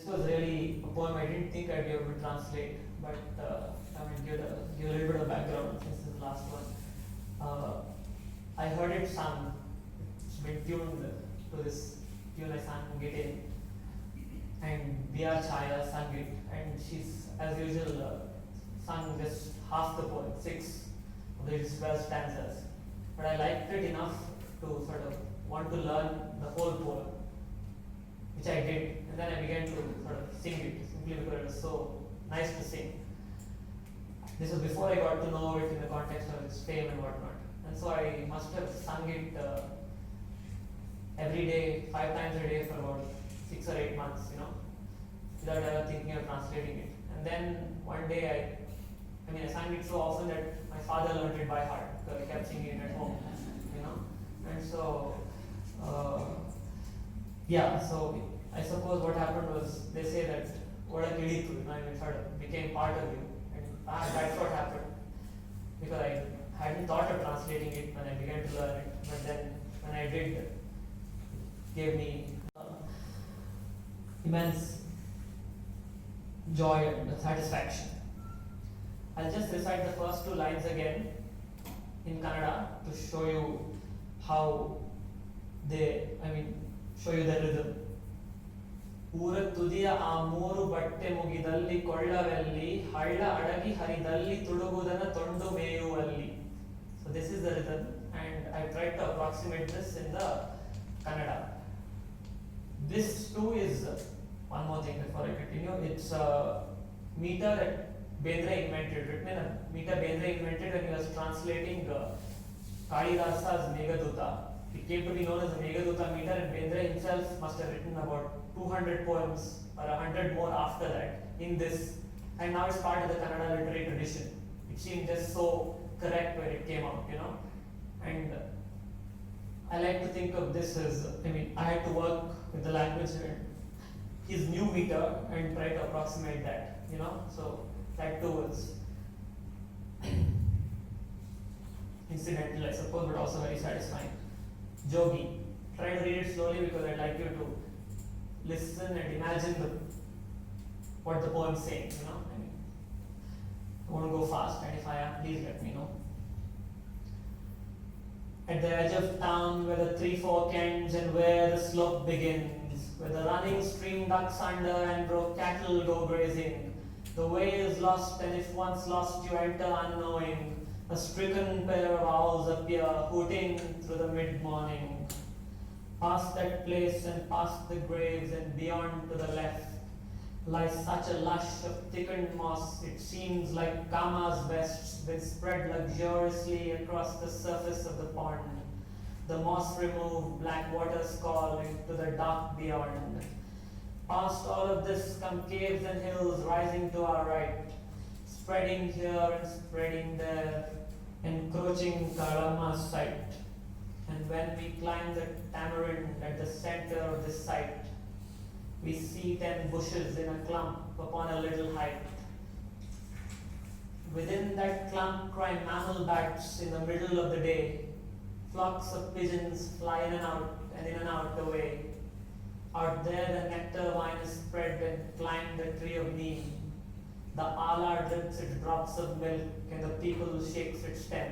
was really a poem I didn't think I'd be able to translate, but I mean, give a little bit of background since this is the last one. I heard it sung, it's been tuned to this tune I sang Gittin, and B.R. Chaya sang it, and she's, as usual, sung just half the poem, 6 of these 12 stanzas. But I liked it enough to sort of want to learn the whole poem, which I did, and then I began to sort of sing it simply because it was so nice to sing. This was before I got to know it in the context of its fame and whatnot, and so I must have sung it every day, 5 times a day for about 6 or 8 months, without ever thinking of translating it. And then one day I sang it so often that my father learned it by heart because I kept singing it at home, and so. So I suppose what happened was they say that what a kilitu, it sort of became part of you, and that's what happened because I hadn't thought of translating it when I began to learn it, but then when I did, it gave me immense joy and satisfaction. I'll just recite the first 2 lines again in Kannada to show you how show you the rhythm. ಊರ ತುದಿಯ ಆ 3 ಬಟ್ಟೆ ಮುಗಿದಲ್ಲಿ ಕೊಳ್ಳವೆಲ್ಲಿ ಹಳ್ಳ ಅಡಗಿ ಹರಿದಲ್ಲಿ ತುಡುಗುದನ ತೊಂಡು ಮೇಯುವಲ್ಲಿ. So this is the rhythm, and I tried to approximate this in the Kannada. This too is one more thing before I continue. It's a meter that Bendre invented, written in a meter Bendre invented when he was translating Kalidasa's Meghaduta. It came to be known as the Meghaduta meter, and Bendre himself must have written about 200 poems or 100 more after that in this, and now it's part of the Kannada literary tradition. It seemed just so correct when it came out, and I like to think of this as, I had to work with the language and his new meter and try to approximate that, so that too was incidental, I suppose, but also very satisfying. Jogi. Try to read it slowly because I'd like you to listen and imagine what the poem is saying, I want to go fast, and if I am, please let me know. At the edge of town where the 3 fork ends and where the slope begins, where the running stream ducks under and broke cattle go grazing, the way is lost, and if once lost you enter unknowing. A stricken pair of owls appear, hooting through the mid-morning. Past that place and past the graves and beyond to the left lies such a lush of thickened moss, it seems like Kama's vests been spread luxuriously across the surface of the pond. The moss removed, black waters call into the dark beyond. Past all of this come caves and hills rising to our right, spreading here and spreading there, encroaching Karama's sight. And when we climb the tamarind at the center of this site, we see 10 bushes in a clump upon a little height. Within that clump cry mammal bats in the middle of the day. Flocks of pigeons fly in and out the way. Out there the nectar vine is spread and climb the tree of neem. The ala drips its drops of milk and the people shakes its stem.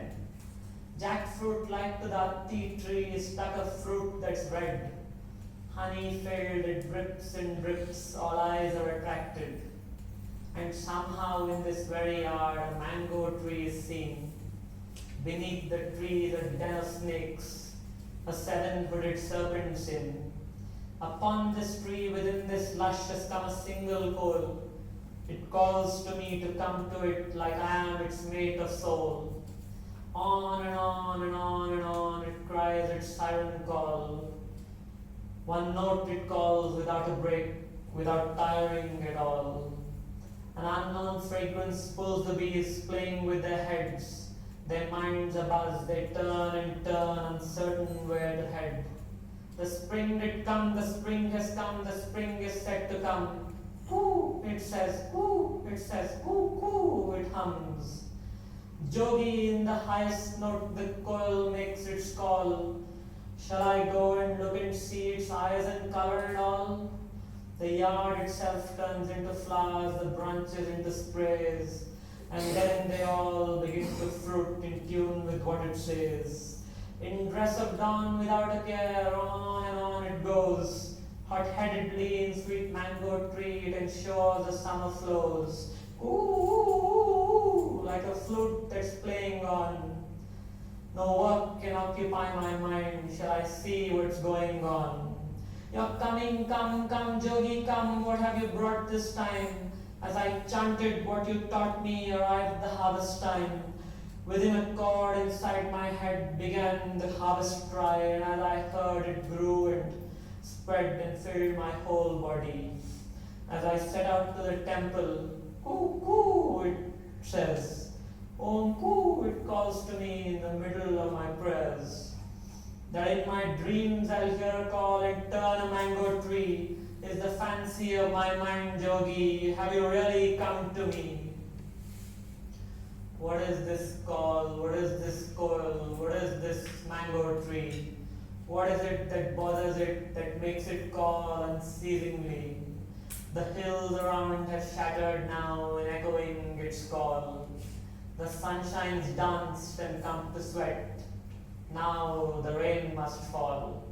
Jackfruit like to the aunty tree is stuck of fruit that's red. Honey filled, it drips and drips, all eyes are attracted. And somehow in this very yard a mango tree is seen. Beneath the tree is a den of snakes, a 7-hooded serpent sin. Upon this tree within this lush has come a single coal. It calls to me to come to it like I am its mate of soul. On and on and on and on it cries its siren call. One note it calls without a break, without tiring at all. An unknown fragrance pulls the bees playing with their heads. Their minds abuzz, they turn and turn, uncertain where to head. The spring did come, the spring has come, the spring is set to come. Coo, it says, coo, it says, coo, coo, it hums. Jogi in the highest note, the coil makes its call. Shall I go and look and see its eyes and color and all? The yard itself turns into flowers, the branches into sprays, and then they all begin to fruit in tune with what it says. In dress of dawn without a care, on and on it goes. Hot-headedly in sweet mango tree, it ensures the summer flows. Ooh, like a flute that's playing on. No work can occupy my mind, shall I see what's going on? You're coming, come, come, Jogi, come, what have you brought this time? As I chanted what you taught me, arrived the harvest time. Within a chord inside my head began the harvest cry, and as I heard it grew and spread and filled my whole body. As I set out to the temple, coo, coo, it says. Om coo, it calls to me in the middle of my prayers. That in my dreams I'll hear a call and turn a mango tree is the fancy of my mind, Jogi. Have you really come to me? What is this call? What is this coil? What is this mango tree? What is it that bothers it, that makes it call unceasingly? The hills around have shattered now in echoing its call. The sunshine's danced and come to sweat. Now the rain must fall.